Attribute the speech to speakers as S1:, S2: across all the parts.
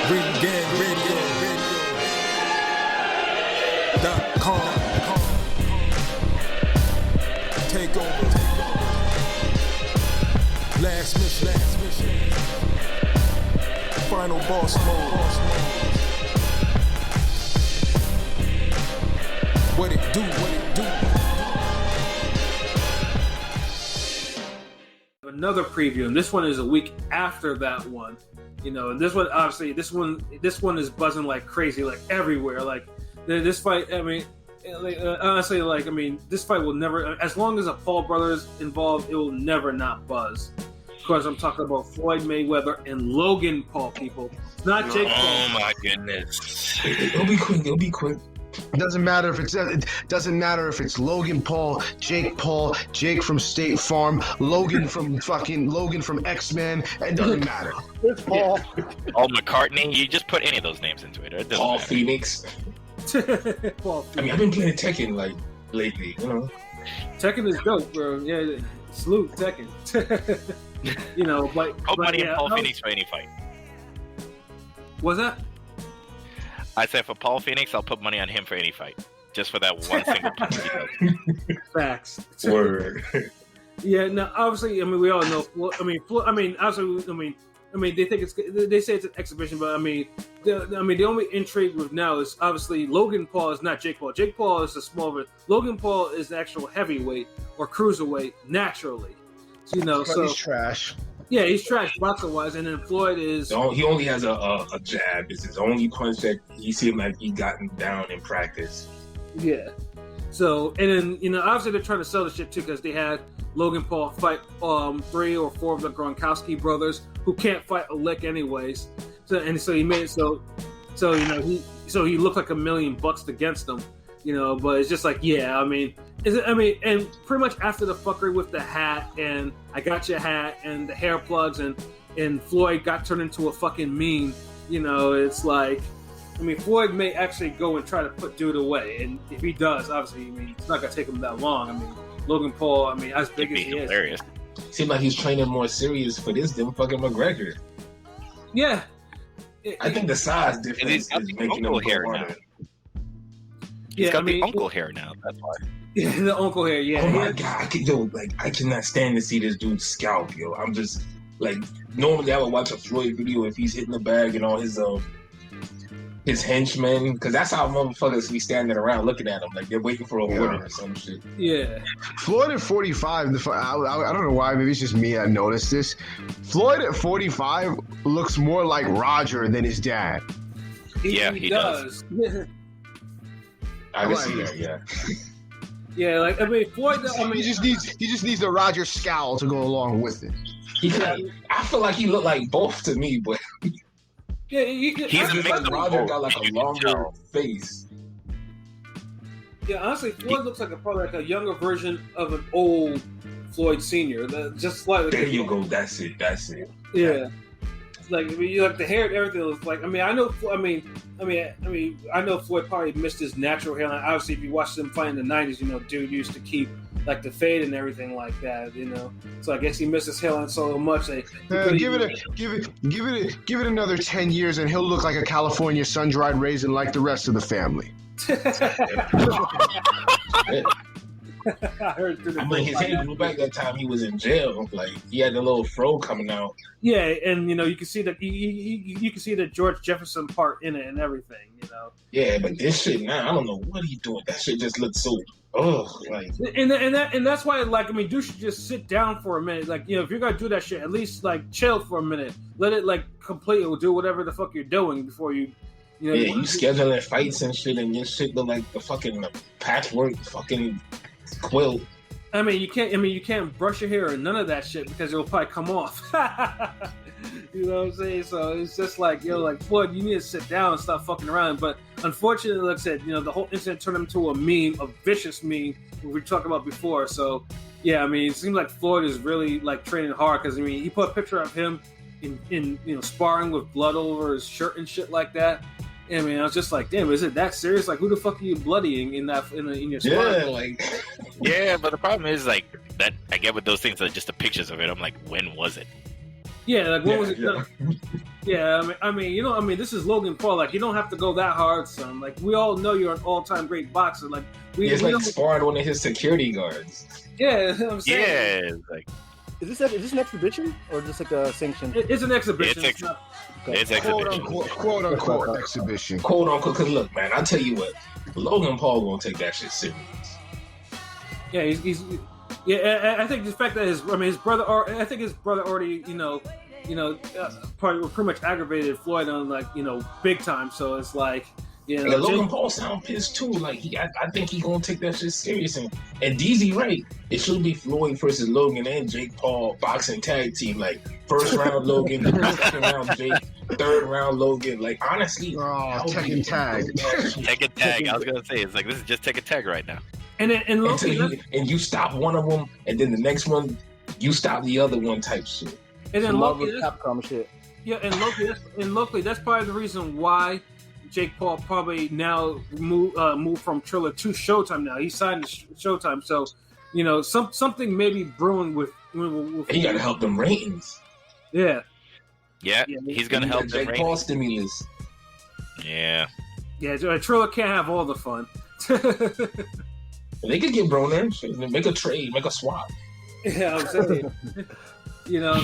S1: RingGangRadio.com. Take over. Last mission. Final boss mode. What it do?
S2: Another preview, and this one is a week after that one. And this one, obviously, this one is buzzing like crazy, like everywhere. Like this fight, honestly, this fight will never, as long as a Paul brother is involved, it will never not buzz. Of course, I'm talking about Floyd Mayweather and Logan Paul, people. It's not Jake Paul.
S3: Oh my goodness!
S4: It'll be quick. It doesn't matter if it's Logan Paul, Jake from State Farm, Logan from X-Men. It doesn't matter.
S5: It's Paul.
S3: Oh, McCartney. You just put any of those names into it. It
S4: Paul
S3: matter.
S4: Phoenix.
S2: Paul Phoenix.
S4: I've been playing Tekken lately.
S2: Tekken is dope, bro. Yeah, salute Tekken.
S3: Put money in Paul Phoenix for any fight.
S2: What's that?
S3: I said for Paul Phoenix, I'll put money on him for any fight, just for that one single punch he does.
S2: Facts.
S4: Word.
S2: Yeah. No. Obviously, we all know. Obviously, they think they say it's an exhibition, but the only intrigue with now is obviously Logan Paul is not Jake Paul. Jake Paul is a small bit. Logan Paul is the actual heavyweight or cruiserweight naturally. So
S4: He's trash.
S2: Yeah, he's trash boxing wise, and then Floyd is.
S4: He only has a jab. It's his only punch that he seemed like he gotten down in practice.
S2: Yeah. So and then obviously they're trying to sell the shit too because they had Logan Paul fight 3 or 4 of the Gronkowski brothers who can't fight a lick anyways. So he made it so he looked like $1 million against them. But it's just like, and pretty much after the fuckery with the hat and I got your hat and the hair plugs and Floyd got turned into a fucking meme, it's like, Floyd may actually go and try to put dude away, and if he does, obviously, it's not gonna take him that long. Logan Paul, as big as he
S3: hilarious.
S2: is,
S4: Seems like he's training more serious for this than fucking McGregor.
S2: Yeah,
S4: I think the size difference is making him
S3: hair
S4: go
S3: now.
S4: harder.
S3: He's got the uncle hair now. That's why.
S2: Yeah, the uncle hair. Yeah.
S4: Oh my god, I cannot stand to see this dude scalp, yo. I'm just like, normally I would watch a Floyd video if he's hitting the bag and all his henchmen, because that's how motherfuckers be standing around looking at him like they're waiting for a order or some shit.
S2: Yeah.
S6: Floyd at 45, I don't know why, maybe it's just me, I noticed this. Floyd at 45 looks more like Roger than his dad.
S3: He does.
S4: I can see that, yeah.
S2: Yeah, Floyd.
S6: He just needs the Roger scowl to go along with it.
S4: I feel like he looked like both to me, but
S2: yeah,
S3: he's a mix
S4: like
S3: of
S4: Roger
S3: both.
S4: got like a longer face.
S2: Yeah, honestly, Floyd looks like probably like a younger version of an old Floyd Senior. Just slightly.
S4: There you go. That's it.
S2: Yeah. You like the hair and everything looks like. I know Floyd probably missed his natural hairline. Obviously, if you watched him fight in the '90s, dude used to keep like the fade and everything like that. So I guess he missed his hairline so much.
S6: Give it another 10 years, and he'll look like a California sun-dried raisin like the rest of the family.
S2: I heard through the
S4: his hair grew back that time he was in jail. Like he had the little fro coming out.
S2: Yeah, and you can see that you can see the George Jefferson part in it and everything.
S4: Yeah, but this shit now, I don't know what he's doing. That shit just looks so
S2: and that's why dude should just sit down for a minute. If you're gonna do that shit, at least chill for a minute. Let it complete or do whatever the fuck you're doing before you.
S4: You scheduling fights and shit, and your shit look like the fucking patchwork fucking quilt.
S2: You can't brush your hair or none of that shit because it'll probably come off. You know what I'm saying? So it's just Floyd, you need to sit down and stop fucking around. But unfortunately, like I said, the whole incident turned into a meme, a vicious meme we talked about before. So yeah, it seems like Floyd is really training hard because he put a picture of him in sparring with blood over his shirt and shit like that. I was just like, damn, is it that serious? Who the fuck are you bloodying in your sparring?
S3: Yeah, but the problem is that I get with those things are just the pictures of it. I'm like, when was it?
S2: Yeah, like what was it?
S4: Yeah.
S2: Yeah, this is Logan Paul. Like, you don't have to go that hard, son. Like, we all know you're an all-time great boxer. Like,
S4: It's like sparred one of his security guards.
S2: Yeah, I'm saying.
S3: Yeah, it's like
S5: Is this an exhibition or just like a sanction?
S2: It's an exhibition.
S3: It's
S6: Quote
S3: exhibition.
S6: unquote exhibition.
S4: Quote unquote. Because look, man, I tell you what, Logan Paul won't take that shit serious.
S2: Yeah, he's yeah. I think the fact that his brother already, pretty much aggravated Floyd on, like, big time. So it's like,
S4: And Logan Paul sound pissed too. Like, I think he gonna take that shit serious. And DZ right. It should be Floyd versus Logan and Jake Paul boxing tag team. Like, first round Logan, second round Jake, third round Logan. Like, honestly,
S6: Tekken tag.
S3: Tekken tag. I was gonna say it's like this is just Tekken tag right now.
S2: and
S4: you stop one of them, and then the next one you stop the other one type shit.
S2: and then
S5: Marvel
S2: Loki,
S5: Capcom shit.
S2: yeah, and locally, that's probably the reason why Jake Paul probably now moved from Triller to Showtime. Now he signed to Showtime, so something may be brewing with
S4: He gotta help them ratings.
S2: Yeah,
S3: Yeah, he's gonna help them.
S4: Jake Paul stimulus.
S3: Yeah.
S2: Triller can't have all the fun.
S4: They could get Broner, make a trade, make a swap.
S2: Yeah, I'm saying.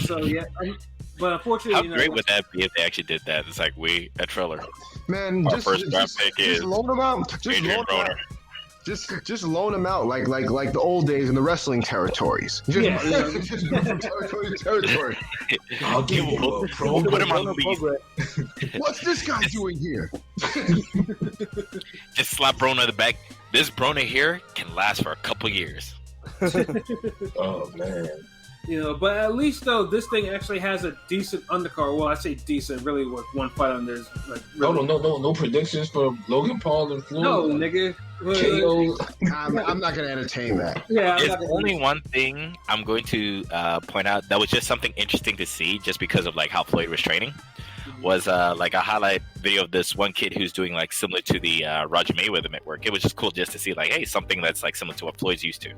S2: So yeah, but unfortunately,
S3: How great would that be if they actually did that? It's like we at Triller.
S6: Man,
S3: Our first draft pick is
S6: loan him out.
S3: Adrian Broner.
S6: Just loan him out like the old days in the wrestling territories. Just go from territory to territory.
S4: I'll give him a pro.
S3: Put him on the lead.
S6: What's this guy doing here?
S3: Just slap Broner in the back. This Broner here can last for a couple years.
S4: Oh man.
S2: But at least though, this thing actually has a decent undercard. Well, I say decent, really, with one fight on there's like. Really...
S4: No predictions for Logan Paul and Floyd.
S2: No, nigga.
S4: KO.
S6: I'm not gonna entertain that.
S2: Yeah,
S3: There's only one thing I'm going to point out that was just something interesting to see, just because of like how Floyd was training. Was like a highlight video of this one kid who's doing like similar to the Roger Mayweather network. It was just cool just to see like, hey, something that's like similar to what Floyd's used to.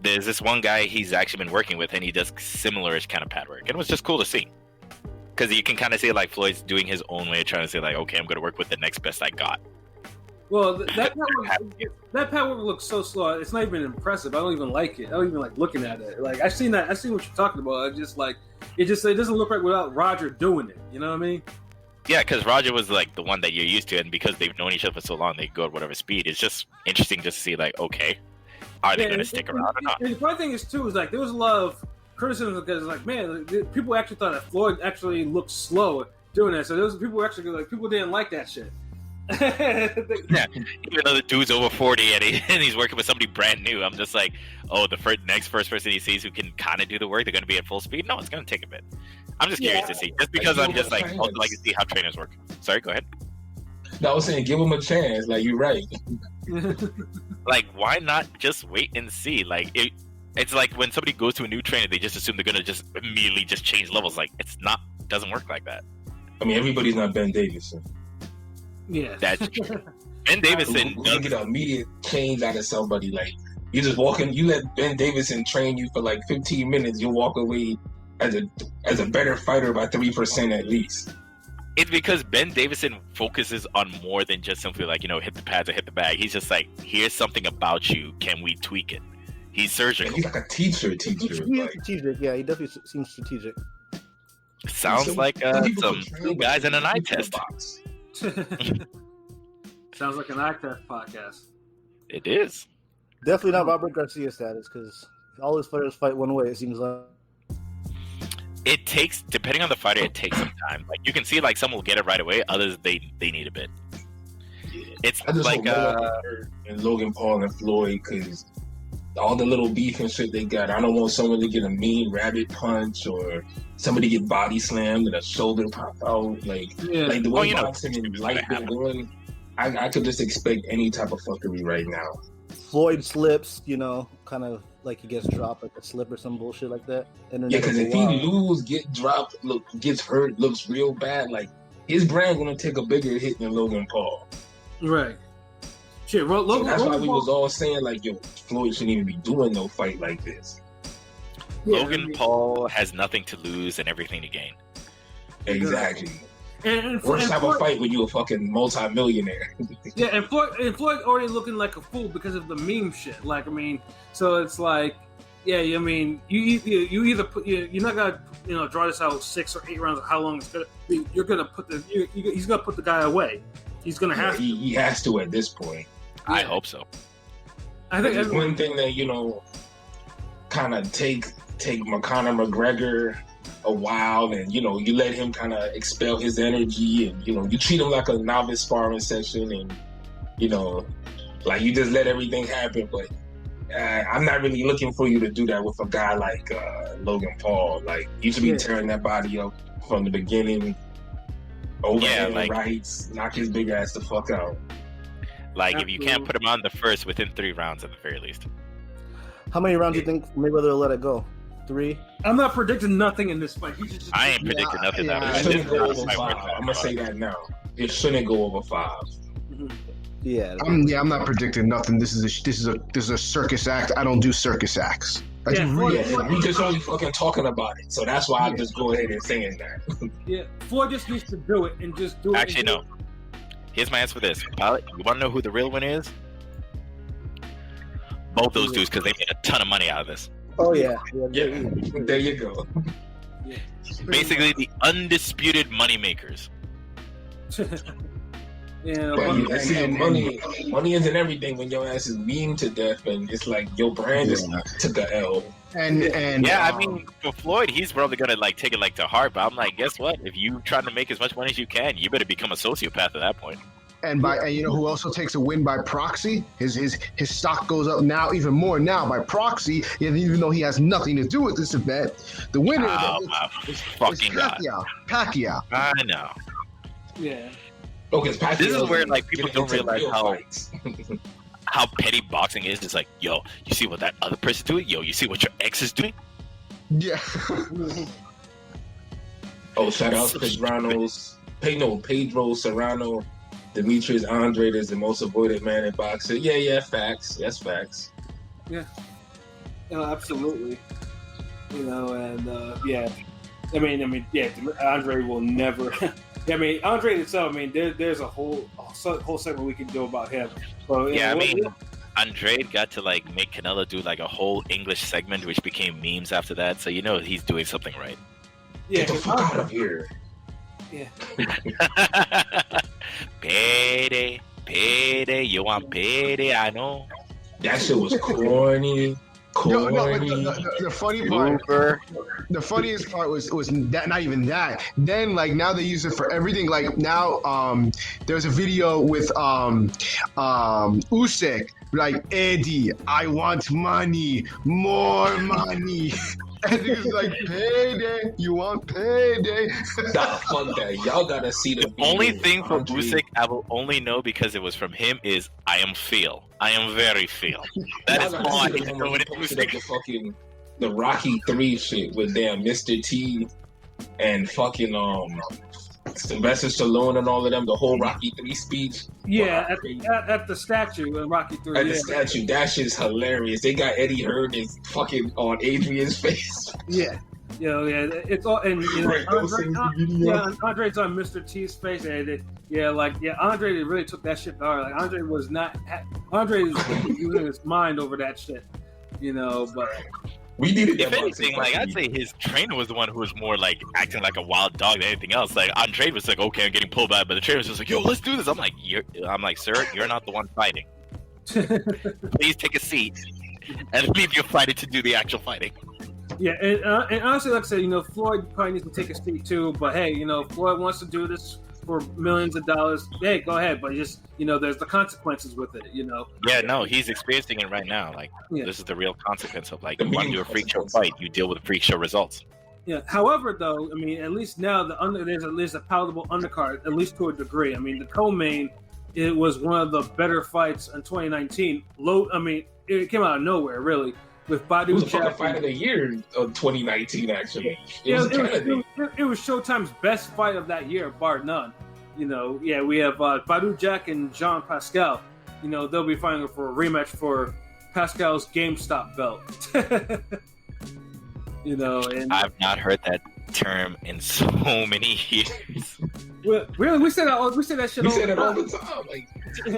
S3: There's this one guy he's actually been working with, and he does similar-ish kind of pad work. And it was just cool to see. Because you can kind of see like Floyd's doing his own way of trying to say like, okay, I'm going to work with the next best I got.
S2: Well, that pad work looks so slow. It's not even impressive. I don't even like it. I don't even like looking at it. Like, I seen what you're talking about. I just like it doesn't look right without Roger doing it. You know what I mean?
S3: Yeah, because Roger was like the one that you're used to, and because they've known each other for so long, they go at whatever speed. It's just interesting just to see like, okay, are they going to stick around or not?
S2: And the funny thing is too is like there was a lot of criticism because like, man, people actually thought that Floyd actually looked slow doing that. So there was people actually like people didn't like that shit.
S3: Yeah, even though the dude's over 40 and he's working with somebody brand new, I'm just like, oh, the next first person he sees who can kind of do the work, they're going to be at full speed. No, it's going to take a bit. I'm just curious to see, just because I'm just like, also like to see how trainers work. Sorry, go ahead.
S4: No, I was saying, give him a chance. Like, you're right.
S3: Like, why not just wait and see? Like, it's like when somebody goes to a new trainer, they just assume they're going to just immediately just change levels. Like, doesn't work like that.
S4: I mean, everybody's not Ben Davidson.
S2: Yeah,
S3: that's true. Ben Davidson
S4: doesn't get an immediate change out of somebody. Like, you just walk in, you let Ben Davidson train you for like 15 minutes, you'll walk away as a better fighter by 3% at least.
S3: It's because Ben Davidson focuses on more than just simply like, hit the pads or hit the bag. He's just like, here's something about you. Can we tweak it? He's surgical.
S4: He's like a teacher.
S5: He's strategic. Yeah, he definitely seems strategic.
S3: Sounds like some guys in an eye test.
S2: Sounds like an eye test podcast.
S3: It is.
S5: Definitely not Robert Garcia status, because all his fighters fight one way, it seems like.
S3: It takes, depending on the fighter, it takes some time. Like, you can see, like, some will get it right away. Others, they need a bit. It's like
S4: and Logan Paul and Floyd, because all the little beef and shit they got. I don't want someone to get a mean rabbit punch or somebody get body slammed and a shoulder pop out. Like the way boxing and life been going, I could just expect any type of fuckery right now.
S5: Floyd slips, kind of like he gets dropped, like a slip or some bullshit like that. And
S4: yeah, because if he lose, get dropped, gets hurt, looks real bad, like his brand gonna take a bigger hit than Logan Paul.
S2: Right. Shit,
S4: Logan. So that's why we was all saying like, yo, Floyd shouldn't even be doing no fight like this.
S3: Logan Paul has nothing to lose and everything to gain.
S4: Exactly.
S2: And
S4: Worst type
S2: Floyd,
S4: of fight when you a fucking multi-millionaire.
S2: yeah, and Floyd already looking like a fool because of the meme shit. Like, I mean, so it's like, yeah, I mean, you either put you're not gonna draw this out 6 or 8 rounds of how long it's gonna be. You're gonna put he's gonna put the guy away. He's gonna have to.
S4: He has to at this point.
S3: I hope so.
S2: I think
S4: There's one thing that kind of take McConnor McGregor a while, and you let him kind of expel his energy, and you treat him like a novice sparring session, and like you just let everything happen. But I'm not really looking for you to do that with a guy like Logan Paul. Like you should be tearing that body up from the beginning, overhand rights, knock his big ass the fuck out.
S3: Like if you can't put him on the first within 3 rounds at the very least.
S5: How many rounds do you think Mayweather will let it go? 3?
S2: I'm not predicting nothing in this fight.
S3: I ain't predicting nothing.
S4: It shouldn't go over 5. I'm gonna say that now. It shouldn't go over 5.
S5: Yeah.
S6: I'm not predicting nothing. This is a circus act. I don't do circus acts.
S4: We just only fucking talking about it, so that's why I just go ahead and saying that.
S2: Yeah, Floyd just needs to do it and just do it.
S3: Actually, no. Here's my answer for this. Pilot, you want to know who the real winner is? Both those dudes, because they made a ton of money out of this.
S5: Oh yeah.
S4: Yeah. There you go.
S2: Yeah.
S3: Basically, the undisputed money makers.
S2: Yeah,
S4: but see, money isn't everything when your ass is beaten to death, and it's like your brand is took a L.
S6: And
S3: yeah, I mean, for Floyd, he's probably gonna take it to heart. But I'm like, guess what? If you trying to make as much money as you can, you better become a sociopath at that point.
S6: And who also takes a win by proxy? His stock goes up now even more now by proxy, even though he has nothing to do with this event. The winner is Pacquiao.
S3: I know.
S2: Yeah.
S4: Pacquiao,
S3: this is where people don't realize how petty boxing is. It's like, yo, you see what that other person's doing? Yo, you see what your ex is doing?
S6: Yeah.
S4: Shout out to Pedro Serrano. Demetrius Andrade is the most avoided man in boxing. Yeah, facts. Yes, facts.
S2: Yeah. Absolutely. And Andre will never. Andre itself. There's a whole segment we can do about him. But,
S3: Andrade got to make Canelo do a whole English segment, which became memes after that. So he's doing something right.
S2: Yeah,
S4: get the fuck out of here.
S2: Yeah.
S3: Payday, you want payday? I know.
S4: That shit was corny.
S6: No, the funny part, the funniest part was that not even that. Then now they use it for everything. Now there's a video with Usyk Eddie, I want money, more money. And it's payday, you want payday?
S4: Nah, fuck that. Y'all gotta see the
S3: only thing for Usyk I will only know because it was from him is I am very feel. That is all I need to know when it Usyk.
S4: The Rocky 3 shit with damn Mr. T and fucking Sylvester Stallone and all of them, the whole Rocky 3 speech.
S2: Yeah, at the statue in Rocky 3.
S4: At the statue, that shit's hilarious. They got Eddie Hearn is fucking on Adrian's face.
S2: Yeah. It's all, and Andre's on Mr. T's face, and Andre really took that shit hard. Andre was losing his mind over that shit, but.
S4: We needed.
S3: If anything, I'd say his trainer was the one who was more acting like a wild dog than anything else. Andre was okay, I'm getting pulled back, but the trainer was just yo, let's do this. I'm like, sir, you're not the one fighting. Please take a seat and leave your fighting to do the actual fighting.
S2: Yeah, and honestly, like I said, Floyd probably needs to take a seat too. But hey, Floyd wants to do this for millions of dollars. Hey, go ahead, but just there's the consequences with it.
S3: Yeah, no, he's experiencing it right now. This is the real consequence of you want to do a freak show fight, you deal with freak show results.
S2: Yeah. However, though, at least now there's a palatable undercard, at least to a degree. The co-main, it was one of the better fights in 2019. It came out of nowhere, really. With Badu
S4: it was
S2: Jack.
S4: The fight of the year of 2019, actually. It
S2: was Showtime's best fight of that year, bar none. We have Badu Jack and Jean Pascal. They'll be fighting for a rematch for Pascal's GameStop belt. You know, and
S3: I've not heard that term in so many years.
S2: really, we say that shit.
S4: We say that all the time. Like,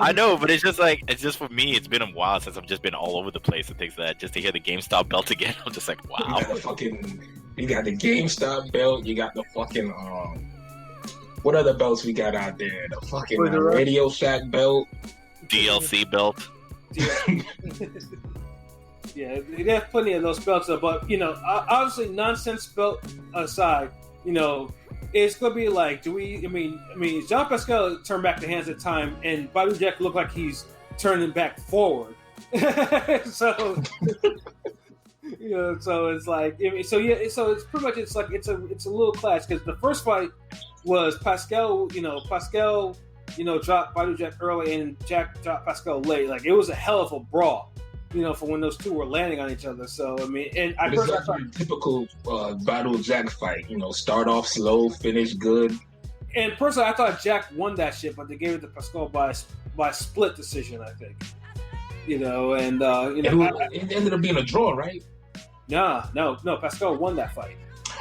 S3: I know, but it's just for me. It's been a while since I've just been all over the place and things like that. Just to hear the GameStop belt again, I'm just like, wow.
S4: You got the GameStop belt. You got the fucking what other belts we got out there? The fucking Radio Shack belt,
S3: DLC belt.
S2: Yeah, they have plenty of those belts, but you know, obviously, nonsense belt aside, you know, it's gonna be like, do we? I mean, Jean Pascal turned back the hands of time, and Badou Jack looked like he's turning back forward. So, you know, so it's like, so it's pretty much it's a little clash because the first fight was Pascal, dropped Badou Jack early and Jack dropped Pascal late. Like it was a hell of a brawl. You know, for when those two were landing on each other. So, I mean, and I
S4: personally thought typical Badou Jack fight. You know, start off slow, finish good.
S2: And personally, I thought Jack won that shit, but they gave it to Pascal by split decision, I think. You know, and
S4: it ended up being a draw, right?
S2: No, Pascal won that fight.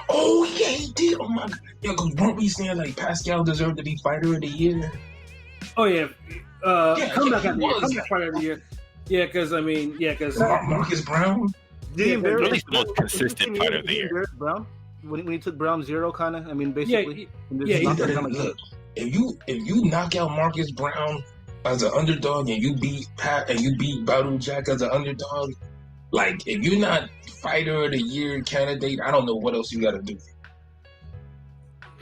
S4: Oh yeah, he did. Oh my god, yeah, because weren't we saying like Pascal deserved to be fighter of the year?
S2: Oh yeah, comeback fighter of the year. Yeah, because
S4: Marcus Brown.
S3: Really the most consistent fighter of the year.
S5: Brown, when he took Brown 0, kind of. I mean, basically.
S4: Look, if you knock out Marcus Brown as an underdog and you beat Badou Jack as an underdog, like if you're not fighter of the year candidate, I don't know what else you got to do.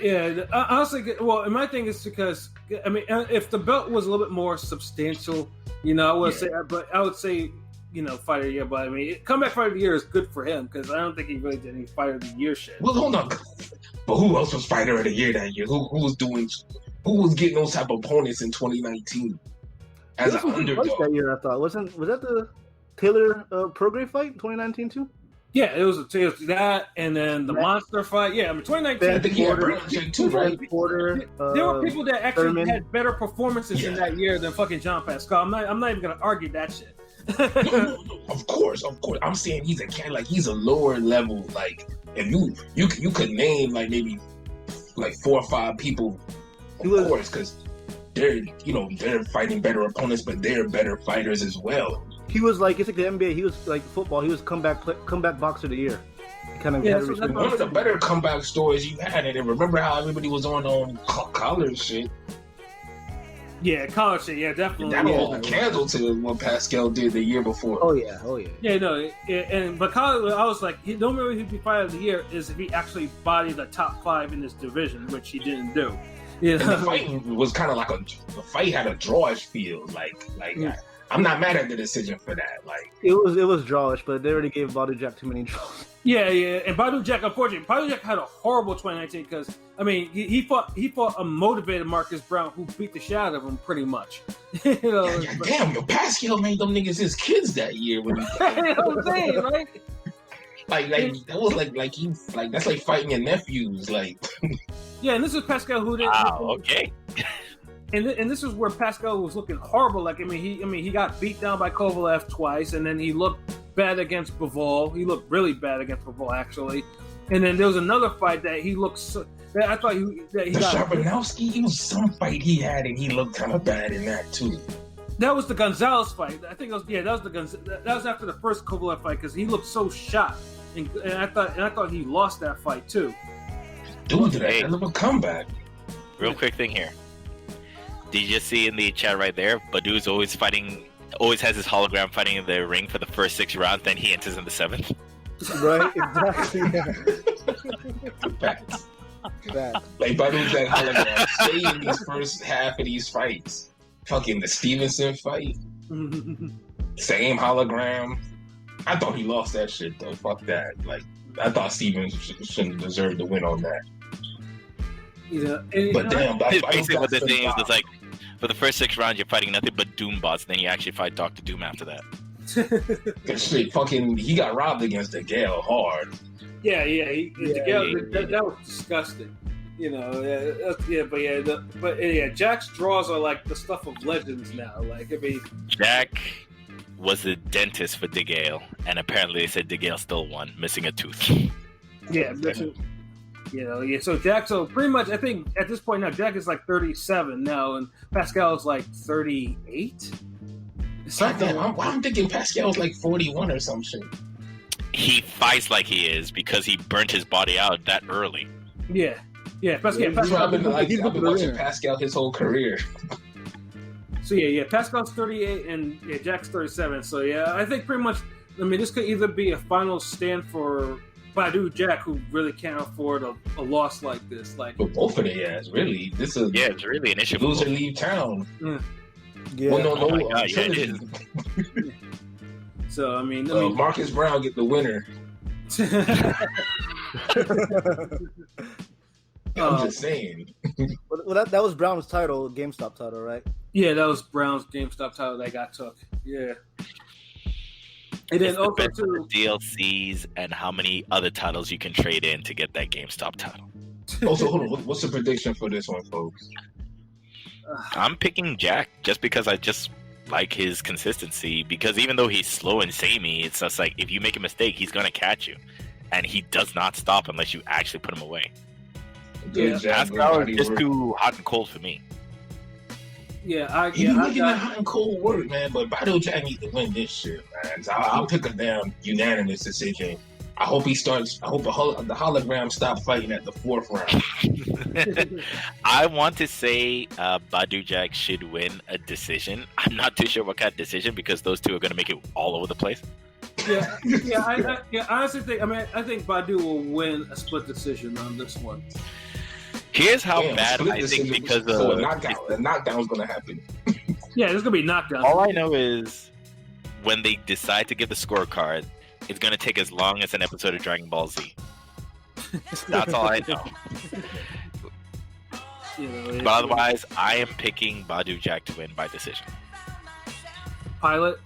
S2: Yeah, honestly, well, and my thing is because I mean, if the belt was a little bit more substantial. You know, I would say, you know, fighter of the year. But I mean, comeback fighter of the year is good for him because I don't think he really did any fighter of the year shit.
S4: Well, hold on, but who else was fighter of the year that year? Who was getting those type of opponents in 2019 as an underdog?
S5: That year, I thought was that the Taylor Prograis fight 2019 too?
S2: Yeah, it was that, and then the monster fight. Yeah, I mean, 2019.
S5: Right? Porter,
S2: there were people that actually
S5: Thurman.
S2: had better performances in that year than fucking Jean Pascal. I'm not even gonna argue that shit.
S4: No. Of course. I'm saying he's a cat, like he's a lower level. Like if you could name like maybe like 4 or 5 people, of course, because they're fighting better opponents, but they're better fighters as well.
S5: He was like, it's like the NBA. He was like football. He was comeback boxer of the year. Kind of
S4: one of the better comeback stories you had. And remember how everybody was on college shit.
S2: Yeah, college shit. Yeah, definitely.
S4: That was a candle to what Pascal did the year before.
S5: Oh yeah.
S2: Yeah, no, but college, I was like, the only way he'd be fighter of the year is if he actually bodied the top 5 in this division, which he didn't do.
S4: Yeah, and the fight was kind of like the fight had a drawish feel. Like. Yeah. I'm not mad at the decision for that. Like
S5: it was drawish, but they already gave Badou Jack too many draws.
S2: Yeah, and Badou Jack, unfortunately, Badou Jack had a horrible 2019 because I mean he fought a motivated Marcus Brown who beat the shit out of him pretty much. You know,
S4: damn, Pascal made them niggas his kids that year when he.
S2: You know what I'm saying, right?
S4: Like that was like that's like fighting your nephews, like.
S2: Yeah, and this is Pascal who did.
S3: Okay.
S2: And this is where Pascal was looking horrible. Like he got beat down by Kovalev twice, and then he looked bad against Bivol. He looked really bad against Bivol actually. And then there was another fight that he looked. I thought he got.
S4: Sharpanowski, it was some fight he had, and he looked kind of bad in that too.
S2: That was the Gonzalez fight. I think it was. Yeah, that was that was after the first Kovalev fight because he looked so shot, and I thought he lost that fight too.
S4: Dude, did I have a comeback?
S3: Real quick thing here. Did you just see in the chat right there? Badou's always has his hologram fighting in the ring for the first 6 rounds, then he enters in the 7th.
S5: Right, exactly.
S4: Facts. Like Badou's that hologram. Stay in these first half of these fights. Fucking the Stevenson fight. Same hologram. I thought he lost that shit though. Fuck that. Like I thought Stevenson shouldn't deserve to win on that.
S2: Yeah,
S4: but damn,
S3: basically what they're saying is it's like for the first 6 rounds you're fighting nothing but Doom bots, then you actually fight Dr. Doom after that.
S4: That shit, fucking, he got robbed against the Gale hard.
S2: Yeah, that was disgusting. You know, but Jack's draws are like the stuff of legends now. Like, I mean,
S3: Jack was the dentist for DeGale, and apparently they said DeGale still won, missing a tooth.
S2: Yeah, so Jack, so pretty much, I think at this point now, Jack is like 37 now, and Pascal is like 38.
S4: I'm thinking Pascal's like 41 or some shit.
S3: He fights like he is because he burnt his body out that early.
S2: Yeah. Pascal,
S4: I've been watching Pascal his whole career.
S2: So Pascal's 38 and Jack's 37. So I think pretty much. I mean, this could either be a final stand for Badu Jack, who really can't afford a loss like this. Like,
S4: but both of their ass, really. This is
S3: it's really an issue.
S4: Loser leave town.
S2: Yeah.
S4: Well,
S3: Oh my God, it is.
S2: So I mean,
S4: Marcus Brown get the winner. I'm just saying.
S5: Well, that was Brown's title, GameStop title, right?
S2: Yeah, that was Brown's GameStop title that got took. Yeah. And then also too,
S3: DLCs and how many other titles you can trade in to get that GameStop title.
S4: Also, hold on. What's the prediction for this one, folks?
S3: I'm picking Jack just because I just like his consistency. Because even though he's slow and samey, it's just like if you make a mistake, he's gonna catch you, and he does not stop unless you actually put him away. Pascal is just too hot and cold for me.
S4: He's making that hot and cold work, man. But Badu Jack need to win this shit, man. So I'll pick a damn unanimous decision. I hope he starts. I hope the hologram stop fighting at the 4th round.
S3: I want to say Badu Jack should win a decision. I'm not too sure what kind of decision because those two are going to make it all over the place.
S2: I honestly think. I think Badu will win a split decision on this one.
S3: Here's how bad I think because
S4: a knockdown's going to happen.
S2: Yeah, there's going to be knockdown.
S3: All I know is when they decide to give the scorecard, it's going to take as long as an episode of Dragon Ball Z. That's all I know. But otherwise, I am picking Badu Jack to win by decision.
S2: Pilot?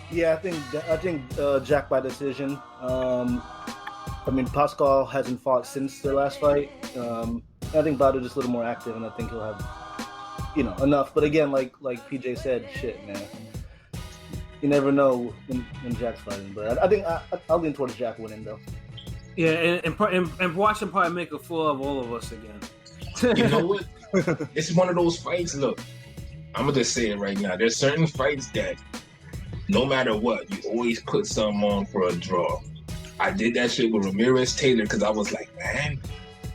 S5: Yeah, I think Jack by decision. I mean, Pascal hasn't fought since their last fight. I think Badu just a little more active, and I think he'll have, enough. But again, like PJ said, shit, man. You never know when Jack's fighting. But I think I'll lean towards Jack winning, though.
S2: Yeah, and watch him probably make a fool of all of us again.
S4: You know what? It's one of those fights. Look, I'm gonna just say it right now. There's certain fights that, no matter what, you always put something on for a draw. I did that shit with Ramirez Taylor because I was like, man,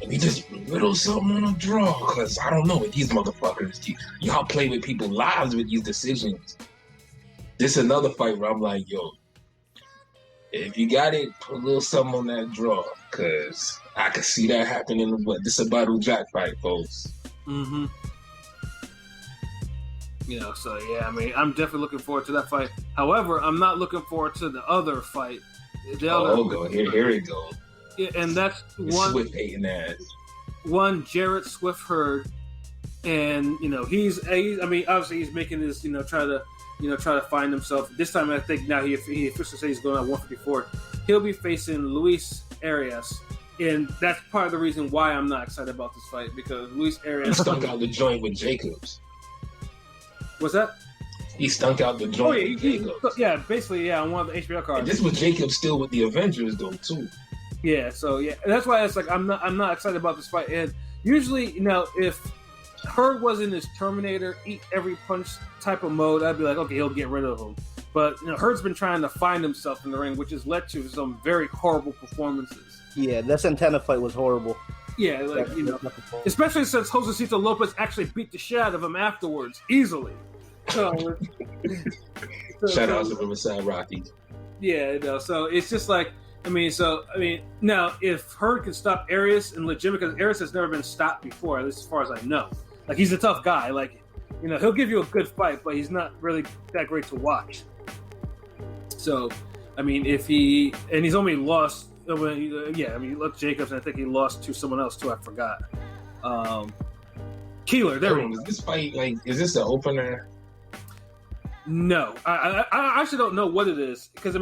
S4: let me just riddle something on a draw because I don't know with these motherfuckers. Y'all play with people's lives with these decisions. This is another fight where I'm like, yo, if you got it, put a little something on that draw because I could see that happening. But this is a Badu Jack fight, folks.
S2: Mm-hmm. So I mean, I'm definitely looking forward to that fight. However, I'm not looking forward to the other fight.
S4: Here we go.
S2: Yeah, and that's one
S4: Swift hating ass.
S2: One Jarrett Swift Hurd, and he's obviously he's making this try to find himself. This time I think now he officially says he's going at 154. He'll be facing Luis Arias, and that's part of the reason why I'm not excited about this fight because Luis Arias
S4: stunk out the joint with Jacobs.
S2: What's that?
S4: He stunk out the joint with Jacobs.
S2: Basically, on one of the HBO cards.
S4: And this was Jacobs still with the Avengers though too.
S2: Yeah, so that's why it's like I'm not excited about this fight. And usually, if Hurd was in his Terminator, eat every punch type of mode, I'd be like, okay, he'll get rid of him. But Hurd's been trying to find himself in the ring, which has led to some very horrible performances.
S5: Yeah, that Santana fight was horrible.
S2: Yeah, especially since Josecito Lopez actually beat the shit out of him afterwards, easily. So,
S4: shout out to Riverside Rocky.
S2: Yeah, so it's just like, now if Hurd can stop Arias and legitimate, because Arias has never been stopped before, at least as far as I know. Like, he's a tough guy. Like, he'll give you a good fight, but he's not really that great to watch. So, he's only lost, he lost Jacobs, and I think he lost to someone else too, I forgot. Keeler, there we go.
S4: Is this fight, is this an opener?
S2: No, I actually don't know what it is because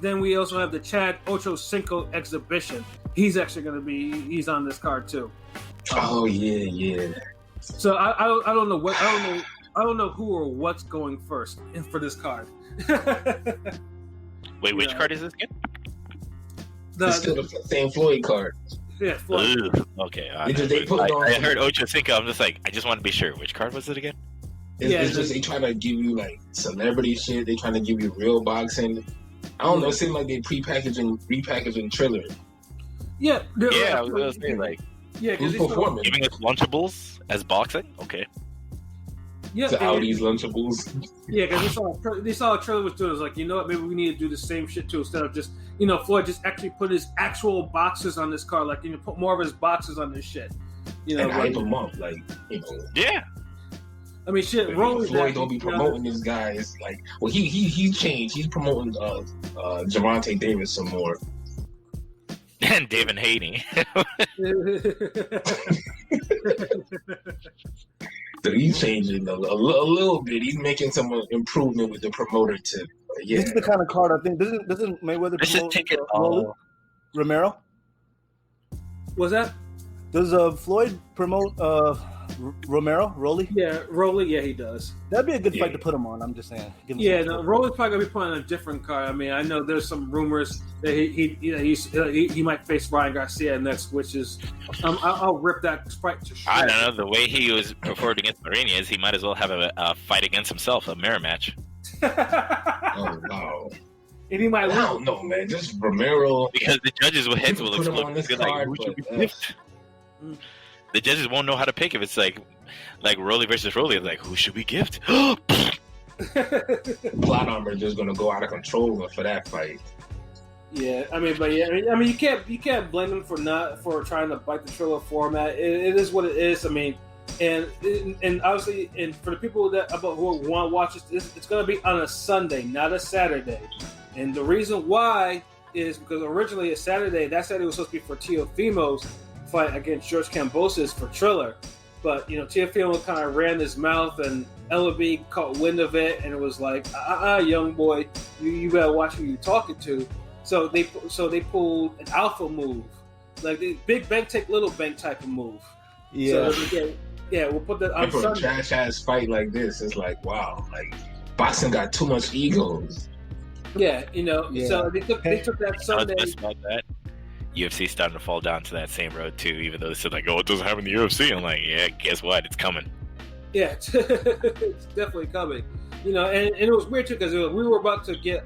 S2: then we also have the Chad Ocho Cinco exhibition. He's actually going to he's on this card too.
S4: Oh yeah.
S2: So I don't know what I don't know who or what's going first for this card.
S3: Wait, which card is this again?
S4: It's still the same Floyd card.
S2: Yeah, Floyd.
S3: Okay.
S4: They put it on.
S3: I heard Ocho Cinco. I'm just like, I just want to be sure. Which card was it again?
S4: It's just they trying to give you like celebrity shit. They trying to give you real boxing. I don't know. It seems like they repackaging Triller.
S2: Yeah.
S3: I was gonna say like,
S4: who's performing?
S3: giving us Lunchables as boxing. Okay.
S2: Yeah,
S4: to Audi's Lunchables.
S2: Yeah, because they saw what Triller was doing. It was like, you know what, maybe we need to do the same shit too, instead of just, Floyd just actually put his actual boxes on this card, like, put more of his boxes on this shit.
S4: And hype him up, like,
S3: Yeah.
S2: I mean, shit,
S4: Floyd don't be promoting this guy. It's like, well, he changed. He's promoting Gervonta Davis some more.
S3: And David Haney.
S4: So he's changing a little bit. He's making some improvement with the promoter tip.
S5: This is the kind of card I think. Doesn't Mayweather promote Romero?
S2: Was that?
S5: Does Floyd promote Romero? Rolly?
S2: Yeah, Rolly. Yeah, he does.
S5: That'd be a good fight to put him on. I'm just saying.
S2: Rolly's probably gonna be putting on a different card. I mean, I know there's some rumors that he might face Ryan Garcia next, which is I'll rip that fight to shreds.
S3: I don't know. The way he was performed against Martinez, he might as well have a fight against himself, a mirror match.
S4: Oh wow.
S2: And he might lose.
S4: I don't know, man. Just Romero,
S3: because the judges' heads will explode. The judges won't know how to pick if it's like Rolly versus Rolly. Like, who should we gift?
S4: Plot armor just gonna go out of control for that fight.
S2: Yeah, I mean, you can't blame them for trying to bite the Triller format. It is what it is. I mean, and obviously, and for the people who want to watch this, it's going to be on a Sunday, not a Saturday. And the reason why is because originally that Saturday was supposed to be for Teofimo's fight against George Kambosos for Triller. But, Teofimo kind of ran his mouth and LB caught wind of it and it was like, young boy, you better watch who you're talking to. So they pulled an alpha move. Like the big bank take little bank type of move.
S5: Yeah.
S2: So we'll put that on
S4: for
S2: Sunday.
S4: a trash ass fight like this, it's like, wow, like boxing got too much egos.
S2: Yeah, so they took that Sunday.
S3: About that. UFC's starting to fall down to that same road too, even though they said like, oh, it doesn't happen in the UFC. I'm like, yeah, guess what? It's coming.
S2: Yeah, it's definitely coming. And it was weird too because we were about to get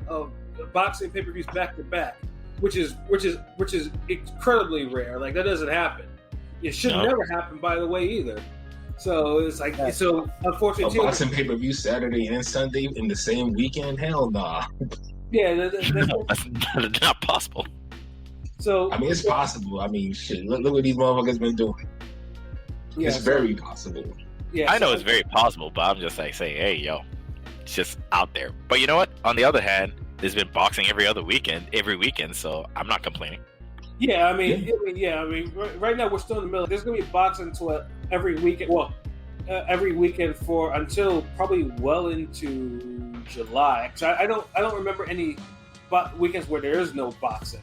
S2: boxing pay-per-views back to back, which is incredibly rare. Like that doesn't happen. It should never happen, by the way, either. So it's like so. Unfortunately,
S4: a boxing pay-per-view Saturday and Sunday in the same weekend? Hell nah.
S2: Yeah,
S3: that's not possible.
S2: So
S4: I mean, it's possible. I mean, shit. Look what these motherfuckers been doing. Yeah, it's very possible.
S2: Yeah,
S3: I know it's very possible, but I'm just like saying, hey, yo, it's just out there. But you know what? On the other hand, there's been boxing every weekend, so I'm not complaining.
S2: Yeah, I mean, right now we're still in the middle. There's gonna be boxing every weekend. Well, every weekend until probably well into July. Cause I don't remember any weekends where there is no boxing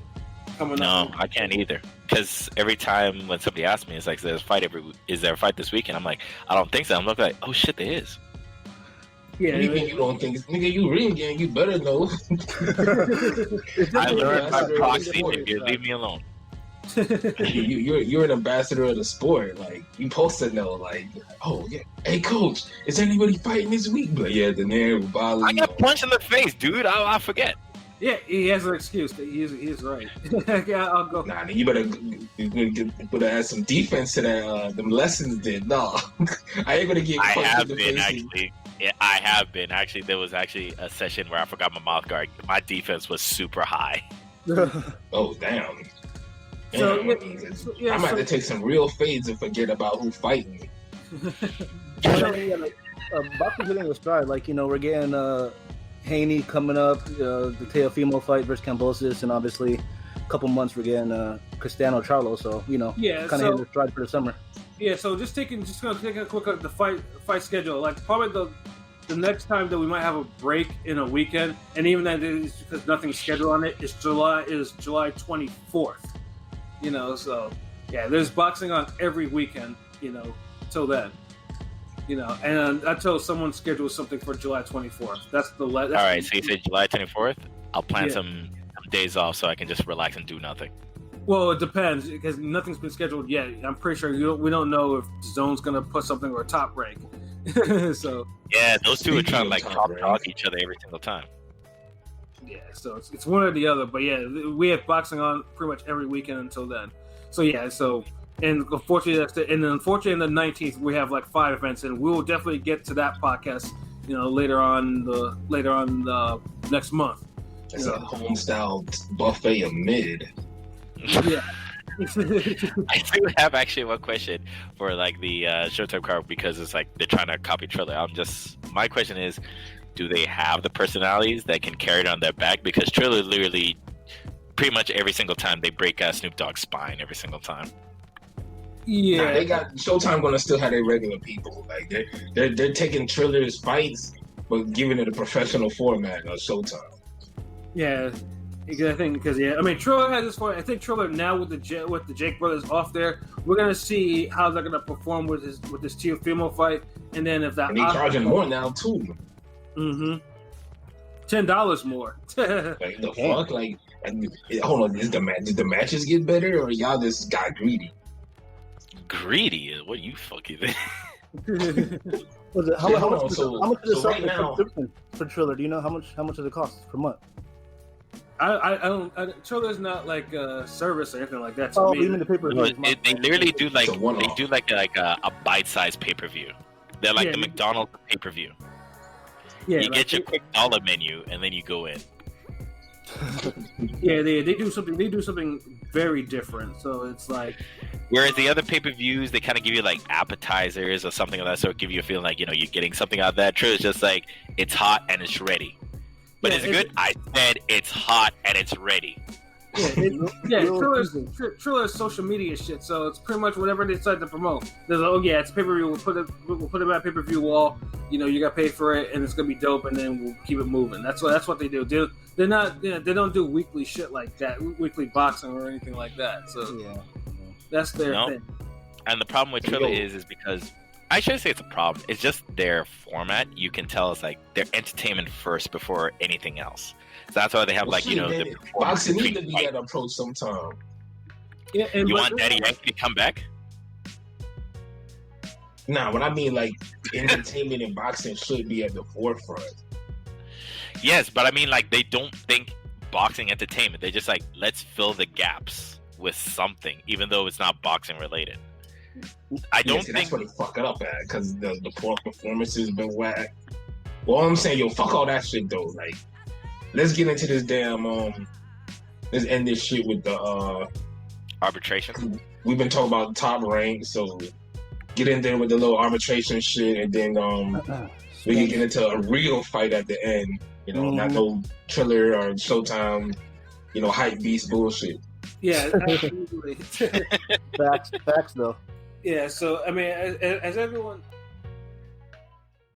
S2: coming up.
S3: No, I can't either. Because every time when somebody asks me, it's like, is there a fight this weekend? I'm like, I don't think so. I'm looking like, oh shit, there is.
S2: Yeah,
S4: you don't think, nigga, you ring gang, you better know.
S3: I learned by proxy, nigga, leave me alone.
S4: You're an ambassador of the sport. Like, you supposed to know, like, oh yeah, hey coach, is anybody fighting this week? But yeah, Daenerys, Bali.
S3: I got punched in the face, dude. I forget.
S2: Yeah, he has an excuse. He is right. Yeah, I'll go.
S4: Nah, you better add some defense to that. Them lessons did. No, I ain't gonna get.
S3: I have been actually. Yeah, I have been actually. There was actually a session where I forgot my mouth guard. My defense was super high.
S4: Oh damn.
S2: So,
S4: I might have to take some real fades and forget about who's fighting me.
S5: Boxing's hitting a stride. Like, we're getting Haney coming up, the Teofimo fight versus Kambosos, and obviously a couple months we're getting Cristiano Charlo. So, kind of hitting a stride for the summer.
S2: Yeah, so just taking a quick look at the fight schedule. Like probably the next time that we might have a break in a weekend, and even that is because nothing's scheduled on it, is July 24th. So yeah, there's boxing on every weekend, till then. And until someone schedules something for July 24th. All
S3: right, so you said July 24th? I'll plan some days off so I can just relax and do nothing.
S2: Well, it depends because nothing's been scheduled yet. I'm pretty sure we don't know if Zone's gonna put something or Top Rank. So
S3: yeah, those two are trying to like
S4: Top
S3: top dog each other every single time.
S2: yeah, so it's one or the other. But yeah, we have boxing on pretty much every weekend until then. So yeah, and unfortunately on the 19th we have like 5 events, and we will definitely get to that podcast. Later on the next month.
S4: It's a home style buffet of mid.
S2: Yeah.
S3: I do have actually one question for like the Showtime card because it's like they're trying to copy Triller. My question is, do they have the personalities that can carry it on their back? Because Triller literally, pretty much every single time they break Snoop Dogg's spine every single time.
S2: Yeah,
S4: Nah, they got Showtime gonna still have their regular people. Like they're taking Triller's fights, but giving it a professional format of Showtime.
S2: yeah. I think Triller has this fight. I think Triller now with the Jake brothers off there, we're gonna see how they're gonna perform with this Teofimo fight, and then if that
S4: And they charging more now too.
S2: $10 more.
S4: Like the fuck, like hold on, did the matches get better or y'all just got greedy?
S3: Greedy? What you fucking think?
S5: How much is it
S4: right now
S5: for Triller? Do you know how much does it cost per month?
S2: I don't. Triller's not like a service or anything like that.
S5: Oh, you mean the pay-per-view?
S3: They literally do like a bite-sized pay-per-view. They're like the McDonald's pay-per-view.
S2: Yeah,
S3: you get your quick dollar menu and then you go in.
S2: Yeah, they do something. They do something very different. So it's like,
S3: whereas the other pay-per-views, they kind of give you like appetizers or something of that sort, give you a feeling like you're getting something out of that. True, it's just like it's hot and it's ready. But it's good. I said it's hot and it's ready.
S2: Triller's social media shit. So it's pretty much whatever they decide to promote. It's pay-per-view. We'll put it on a pay-per-view wall. You got to pay for it, and it's gonna be dope. And then we'll keep it moving. That's what they do. They're not. They don't do weekly shit like that. Weekly boxing or anything like that. So that's their thing. And
S3: the problem with Triller is because I shouldn't say it's a problem. It's just their format. You can tell it's like they're entertainment first before anything else. So that's why they have the
S4: boxing need to be that approach sometime.
S2: Yeah, and
S3: you want Daddy Yankee to come back?
S4: Nah, what I mean like entertainment and boxing should be at the forefront.
S3: Yes, but I mean like they don't think boxing entertainment. They're just like, let's fill the gaps with something, even though it's not boxing related. I don't think
S4: that's what they fuck it up at because the performances been whack. Well, I'm saying, fuck all that shit though. Like, let's get into this damn let's end this shit with the
S3: arbitration.
S4: We've been talking about Top Rank, so get in there with the little arbitration shit, and then we can get into a real fight at the end. Not no Triller or Showtime, hype beast bullshit.
S2: Yeah, absolutely.
S5: Facts though.
S2: Yeah, so I mean, as everyone